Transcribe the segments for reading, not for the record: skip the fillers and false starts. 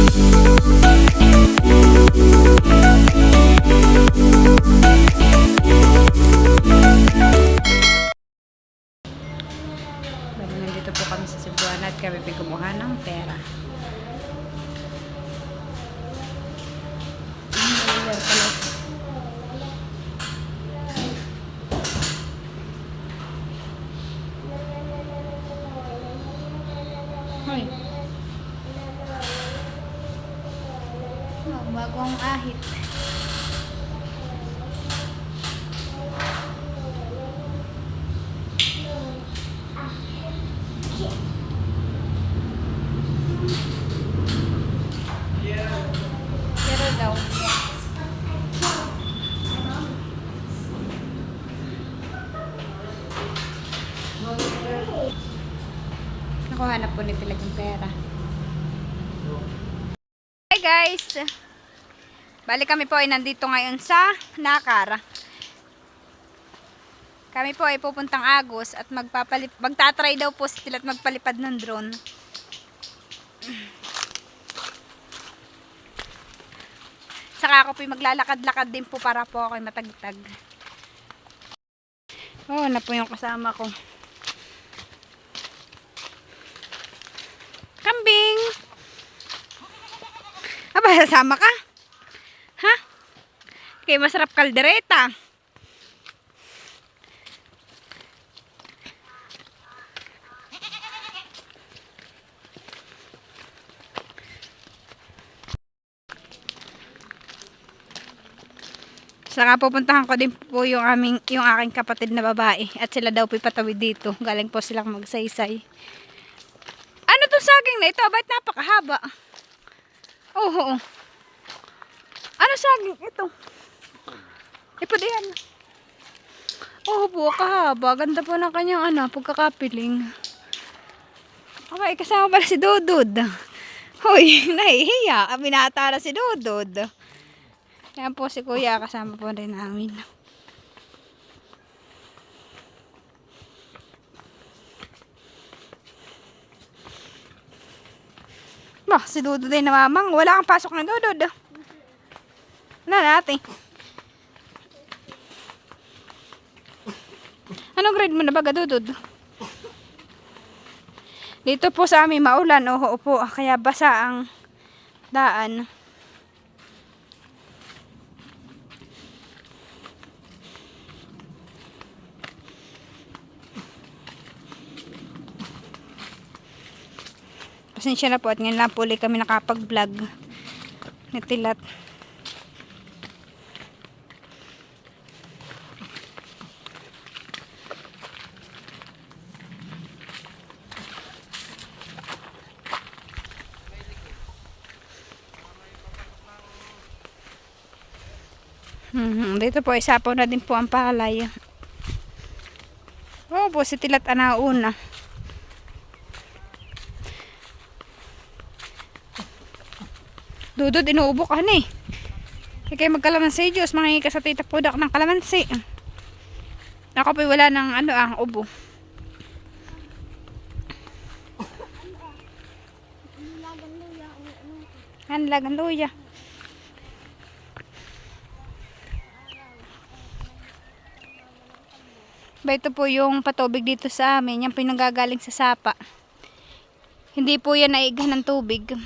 Bali, nandito po kami sa Cebuana at kami kumuha ng pera. Hoy. Bagong ahit. Pero daw. Nakuha na po ni Pilag yung pera. Hi guys! Bali kami po ay nandito ngayon sa Nakar. Kami po ay pupuntang Agos at magtatry daw po sila at magpalipad ng drone. Saka ako po maglalakad-lakad din po para po ako ay matagtag. Oh, na po yung kasama ko. Kambing! Aba, sasama ka? Ha? Kaya masarap kaldereta. Saka pupuntahan ko din po yung aking kapatid na babae at sila daw po patawid dito. Galing po silang magsaysay. Ano tong saging na ito? Ba't napakahaba? Oo. Ano saging ito? Ipadihan. Oo po, kahaba. Ganda po ng kanyang pagkakapiling. Okay, kasama pala si Dudod. Hoy, nahihiya. Binata na si Dudod. Yan po si Kuya, kasama po rin namin. Bah, si Dudod ay namamang. Wala kang pasok ng Dudod. Wala natin. Anong grade mo na baga, Dudod? Dito po sa amin maulan. Oo po, kaya basa ang daan. Pasensya na po at ngayon lang po ulit kami nakapag-vlog ni Tilat. Dito po isapaw na din po ang palay. Oh po si Tilat anauna. Dudod, inuubo ka na eh. Kaya magkalamansi, Diyos, mangingi ka sa tita pudak ng kalamansi. Ako po wala ng ang ubo. Hanlagan luya. Ba ito po yung patubig dito sa amin. Yan po yung nanggagaling sa sapa. Hindi po yan naigahan ng tubig.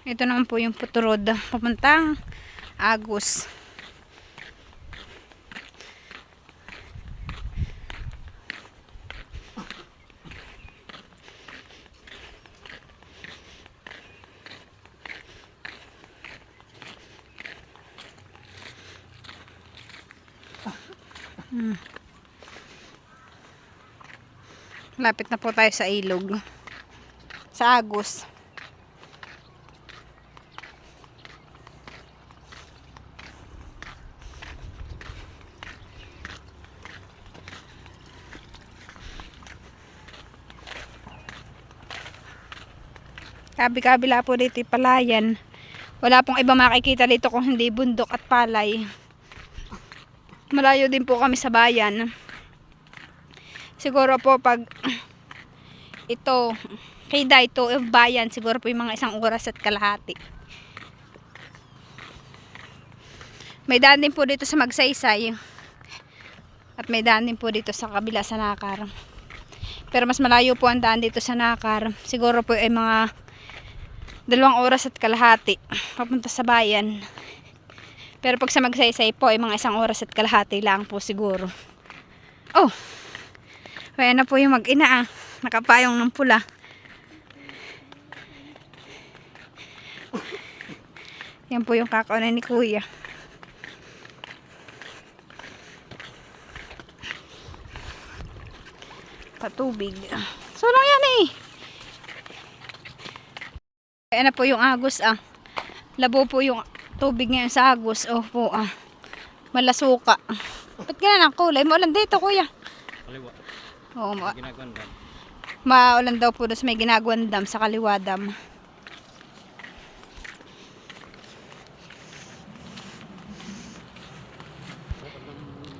Ito naman po yung puturod papuntang Agos. Lapit na po tayo sa ilog. Sa Agos. Kabi-kabila po dito palayan. Wala pong iba makikita dito kung hindi bundok at palay. Malayo din po kami sa bayan. Siguro po pag ito, kay Dito, bayan, siguro po yung mga 1 oras at kalahati. May daan din po dito sa Magsaysay. At may daan din po dito sa kabila sa Nakar. Pero mas malayo po ang daan dito sa Nakar. Siguro po ay mga 2 oras at kalahati papunta sa bayan. Pero pag sa Magsaysay po ay mga 1 oras at kalahati lang po siguro. Oh, kaya na po yung mag-ina nakapayong ng pula. Yan po yung kakaunan ni Kuya. Patubig. Sulong yan eh. Ayan na po yung agos Labo po yung tubig ngayon sa agos. Oh po malasuka. Ba't ganyan ang kulay? Maulan dito kuya. Kaliwa. Oo, Ginagawang dam. maulan daw po doon sa may ginagawang dam sa Kaliwa Dam.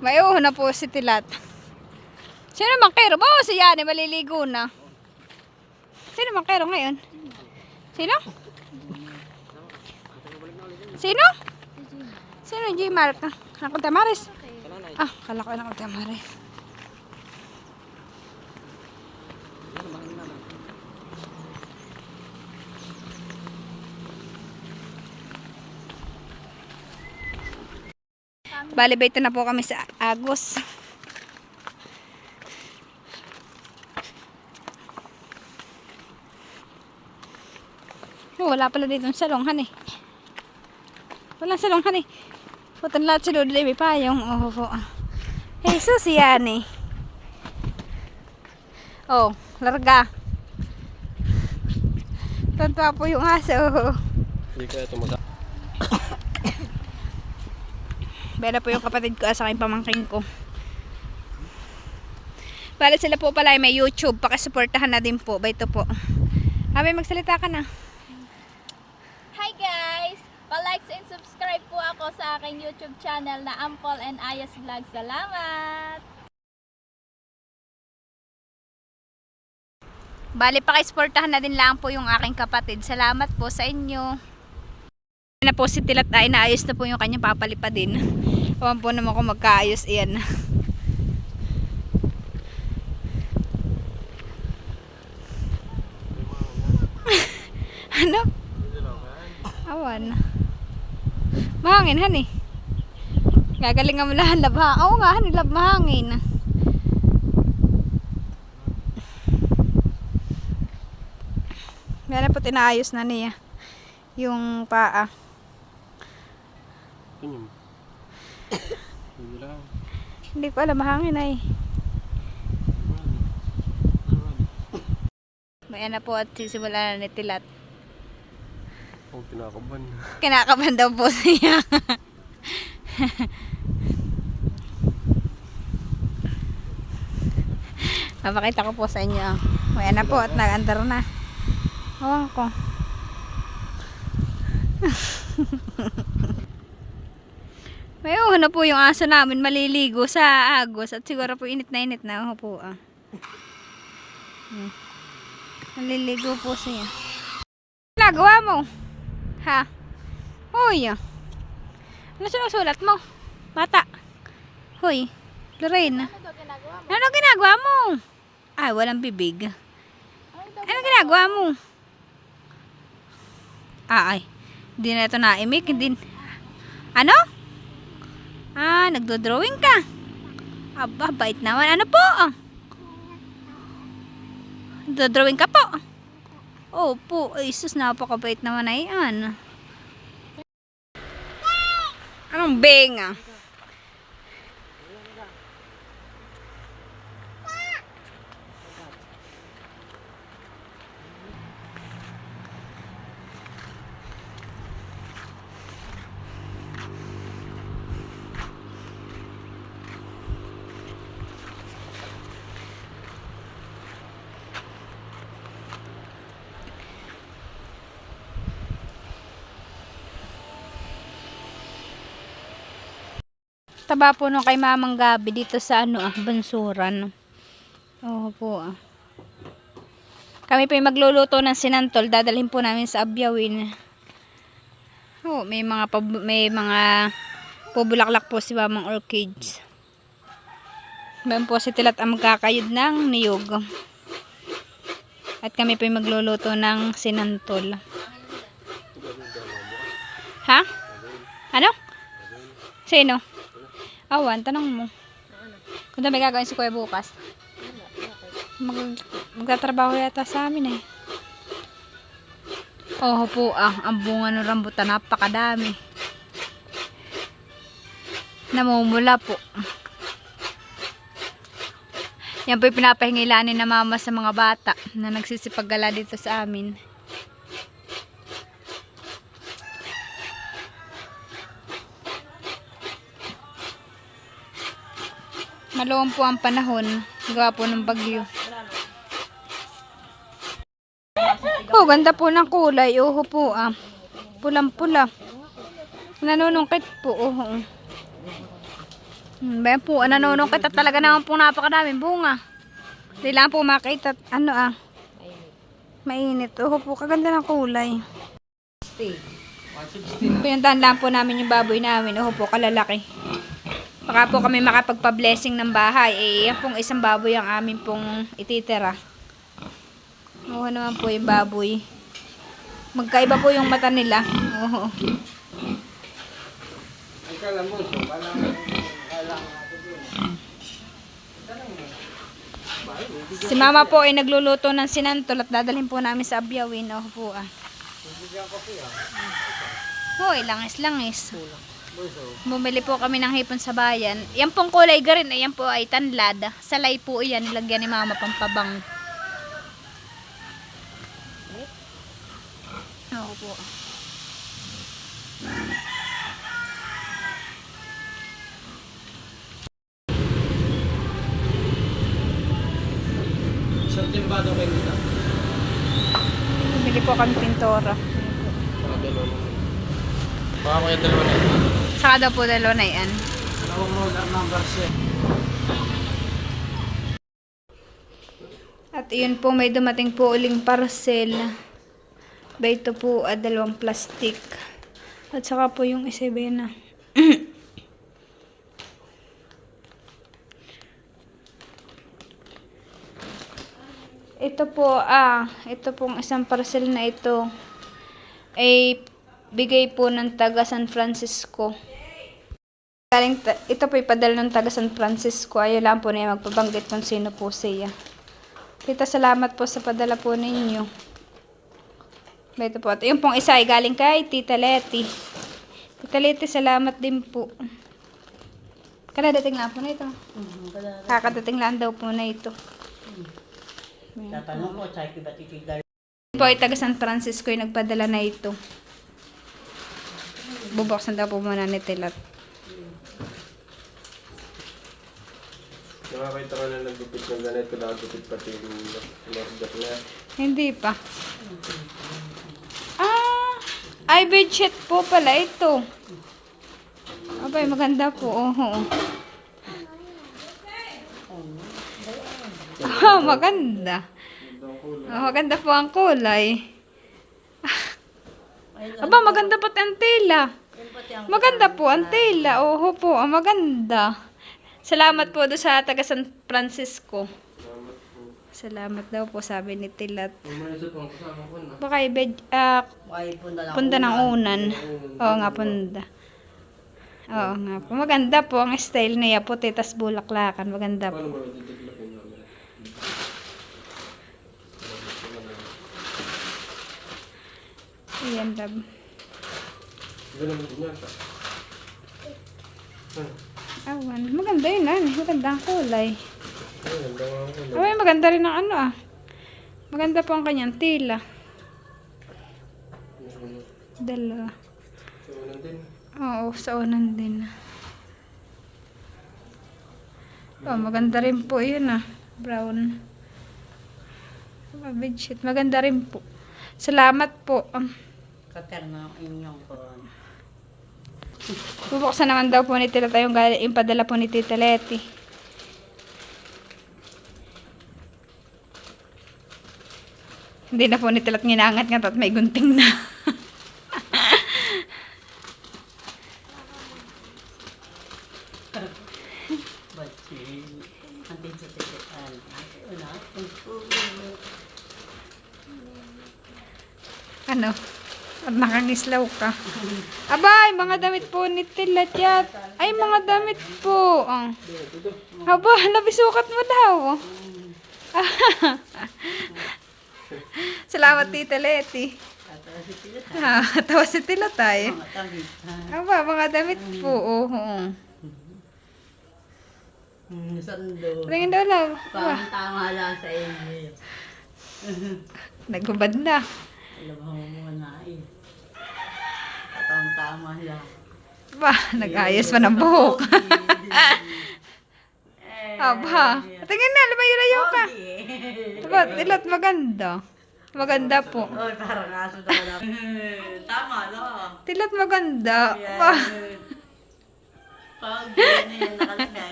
May na po si Tilat. Sino mangkero? Ba si Yani maliligo na. Sino mangkero ngayon? Sino? Sino? Sino G Mark? Ako Tamaris. Kala ko na ako Tamaris. Bali ba ito na po kami sa Agos. Wala pala dito ng salonghan eh. Walang salonghan eh. Putan lahat sila ulit may payong. Oh. Jesus yan eh. Oh, larga. Tuntua po yung aso. Hindi kaya tumasa. Bela po yung kapatid ko sa aking pamangking ko. Bale sila po pala ay may YouTube. Pakisuportahan na din po. Ba ito po. Abi magsalita ka na. Hi guys! Pa-like and subscribe po ako sa aking YouTube channel na Ampol and Ayas Vlog. Salamat! Bale pakisuportahan na din lang po yung aking kapatid. Salamat po sa inyo. Na po si Tilat ay naayos na po yung kanyang papalipadin. Awan po naman kung magkaayos iyan. Ano? Awan. Mahangin han eh. Gagalingan mo lang labha. Oo nga han, lab mahangin. Meron po tinaayos na niya yung paa. Pinyum. Hindi lang. Hindi ko alam, mahangin ay. May na po at sisimula na ni Tilat. Oh, kinakaban. Kinakaban daw po siya. Mapakita ko po sa inyo. May na po at nag-andar na. Awan ko. May na po yung aso namin maliligo sa Agos at siguro po init na po Maliligo po siya. Ginagawa mo? Ha? Hoy. Ano sinusulat mo? Bata. Hoy. Lorraine. Ano ginagawa mo? Ay, walang bibig. Ano ginagawa mo? Ay. Hindi na ito naimik. Hindi. Ano? Nagdo-drawing ka. Aba, bait naman. Ano po? Nagdo-drawing ka po. Opo. Ay, sus, napakabait naman ay yan. Anong beng Taba po nung kay Mamang Gabi dito sa Bansuran. Oo po Kami pa yung magluluto ng sinantol. Dadalhin po namin sa Abyawin. Oh, may mga pubulaklak po si Mamang Orchids. Meron po si Tilat ang magkakayod ng niyog. At kami pa yung magluluto ng sinantol. Ha? Ano? Sino? Awan, tanong mo. Kung may gagawin si Kuya bukas. Magtatrabaho yata sa amin eh. Oh po ang bunga ng rambutan napakadami. Namumula po. Yan po yung pinapahingilanin na mama sa mga bata na nagsisipaggala dito sa amin. Maluwang po ang panahon. Gawa po ng bagyo. Oh, ganda po ng kulay. Oho po pulang-pula. Nanunungkit po. Oho. Bayan po, nanunungkit at talaga naman po napakadaming bunga. Hindi lang po makita. Mainit. Oho po, kaganda ng kulay. Pinuntahan lang po namin yung baboy namin. Oho po, kalalaki. Baka po kami makapagpa-blessing ng bahay. Yan pong isang baboy ang amin pong ititira. Oo naman po yung baboy. Magkaiba po yung mata nila. Oo. Si mama po ay nagluluto ng sinantol at dadalhin po namin sa Abyawin. Oo po Hoy, langis-langis. Bumili po kami ng hipon sa bayan. Yan pong kulay garin. Yan po ay tanlad. Salay po yan. Nilagyan ni mama pampabang. Oo po. Isang timbado kayo dito. Bumili po kami pintora. Baka dalawa na. Baka kaya dalawa na ito. Saka daw po dalawa na yan. Dalawang roller number 7. At iyon po may dumating po uling parcel. Ba ito po dalawang plastic. At saka po yung isa ba yun na. Ito po ito pong isang parcel na ito ay bigay po ng taga San Francisco. Ito po ipadala ng taga San Francisco. Ayaw lang po na magpabanggit kung sino po siya. Tita, salamat po sa padala po ninyo. Ito po. At yung pong isa ay galing kay Tita Leti. Tita Leti, salamat din po. Kadadating lang po na ito. Kakadating lang daw po na ito. Tatanong ko, sa iba't itigdal. Po ay taga San Francisco yung nagpadala na ito. Bubuksan daw po muna ni Tilat. Nakakita ka na nagupit ng ganito. Nakagupit pati yung nagdat na. Hindi pa. Ay bedsheet po pala ito. Abay, maganda po. Maganda. Maganda po ang kulay. Aba, maganda po ang tela. Maganda po ang tela. Oho po, maganda. Salamat po doon sa taga San Francisco. Salamat daw po, sabi ni Tilat. Baka punda ng unan. Oo nga, punda. Oo nga po. Maganda po ang style niya. Puti, tas bulaklakan. Maganda po. Ayan, love. Awan. Maganda yun, maganda ang kulay. Ay, maganda rin ang maganda po ang kanyang tila. Dalawa. Oo, sa unan din. Maganda rin po yun brown. Bedsheet. Maganda rin po. Salamat po. Kakar na inyong ko. Bubuksan naman daw po ni Tita yung padala po ni Tita Leti. Hindi na po ni Tilat nginangat nga at may gunting na. Bachi. Antin sa tikitan. Una, Ano? At nakangislaw ka. Abay, mga damit po ni Tilat yat. Ay, mga damit po. Oh. Aba, nabisukat mo daw. Salamat, Tita Leti. Tawa si Tilat ay. mga tamit. Aba, mga damit po. Oo. Sando. Tingin daw lang. Parang tama lang sa inyo. Nagbabad na. Alam mo muna eh. Parang tama lang. Ba, nag-ayos pa ng buhok. Aba, tingin na, lumayo-layo ka. Aba, Tilat, maganda. Maganda po. Oy, parang aso talaga. Tama lang. Tilat, maganda. Aba, Pag yun yan nakalagay.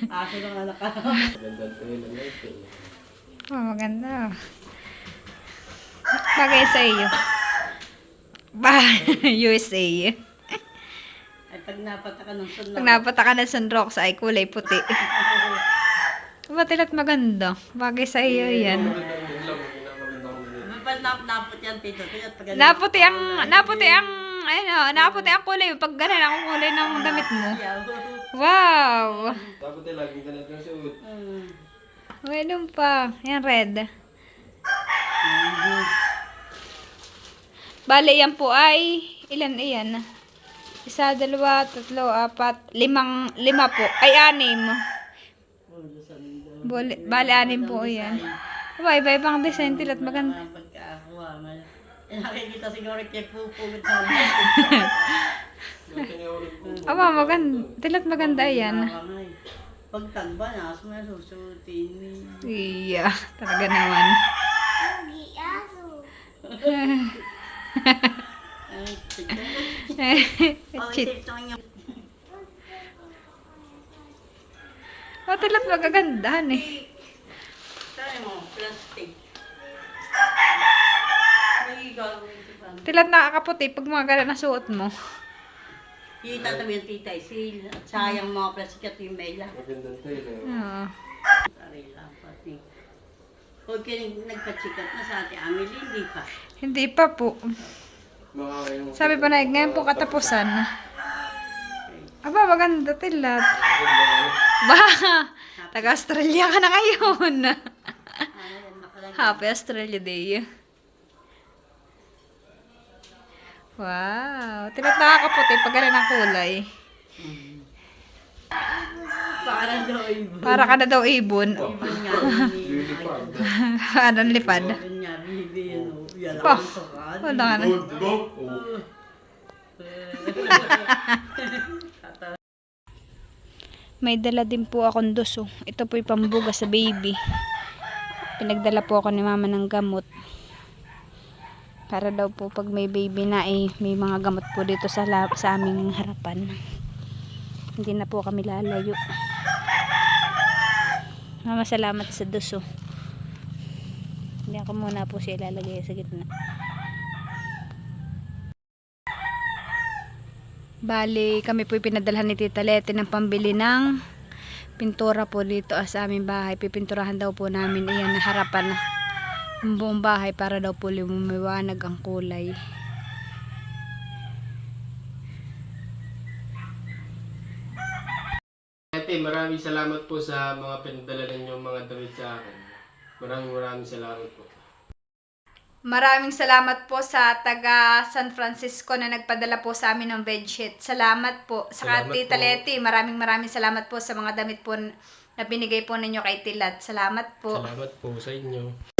Aso lang ang nakalagay. Magandang tayo ng light. maganda. Bagay sa iyo. Ba, USA. Ay, pag napata ka ng sunod. Pag napata ka ng sunrox ay kulay puti. Aba, Tilat, maganda. Bagay sa iyo yan. Pag napot yan, tito. Naputi ang kulay. Pag ganun ang kulay ng damit mo. Wow! Dapat ay laging ganit yung suot. Meron pa. Yan, red. Bale, yan po ay, ilan iyan? Isa, dalawa, tatlo, apat, lima po. Ay, 6. Bale, 6 po yan. Aba, iba-ibang design, Tilat, maganda. Pagkakakuha mo. Nakikita siguro kay pupugod na. Aba, maganda. Tilat, maganda yan. Pag tagba na, aso na susutin. Iya, talaga naman. Cheat. Oh, Tilat, magagandahan eh. Try mo, plastic. May gagawin ito pa. Tilat, nakakaputi pag mga ganun na suot mo. Itatabi yung tita isil. At sayang mga plastic at yung maila. Magandang tayo na. Oo. Sorry lang pati. Huwag kayo nagpatsikat na sa ate Amelie, hindi pa. Hindi pa po. Sabi pa na, ngayon po katapusan. Aba, maganda, Tilat. Ba, taga-Australia ka na ngayon. Happy Australia Day. Wow, Tilat, nakakaputi pag ganun ang kulay. Parang daw ibon. Para ka na daw ibon. Ibon nga. Lilipad. Anong lipad? Ibon nga, bibi yun. Yan Pa, ang sukat. wala ka na. Diba? Oo. May dala din po akong duso. Ito po yung pambuga sa baby. Pinagdala po ako ni mama ng gamot. Para daw po pag may baby na may mga gamot po dito sa aming harapan. Hindi na po kami lalayo. Mama, salamat sa duso. Hindi ako muna po siya ilalagay sa gitna. Bali, kami po pinadalhan ni Tita Leti ng pambili ng pintura po dito sa aming bahay. Pipinturahan daw po namin iyan na harapan ng buong bahay para daw po lumiwanag ang kulay. Ate, maraming salamat po sa mga pinadala ninyong mga damit sa akin. Maraming salamat po. Maraming salamat po sa taga San Francisco na nagpadala po sa amin ng bedsheet. Salamat po. Sa Salamat Tita po. Leti, maraming salamat po sa mga damit po na binigay po ninyo kay Tilat. Salamat po. Salamat po sa inyo.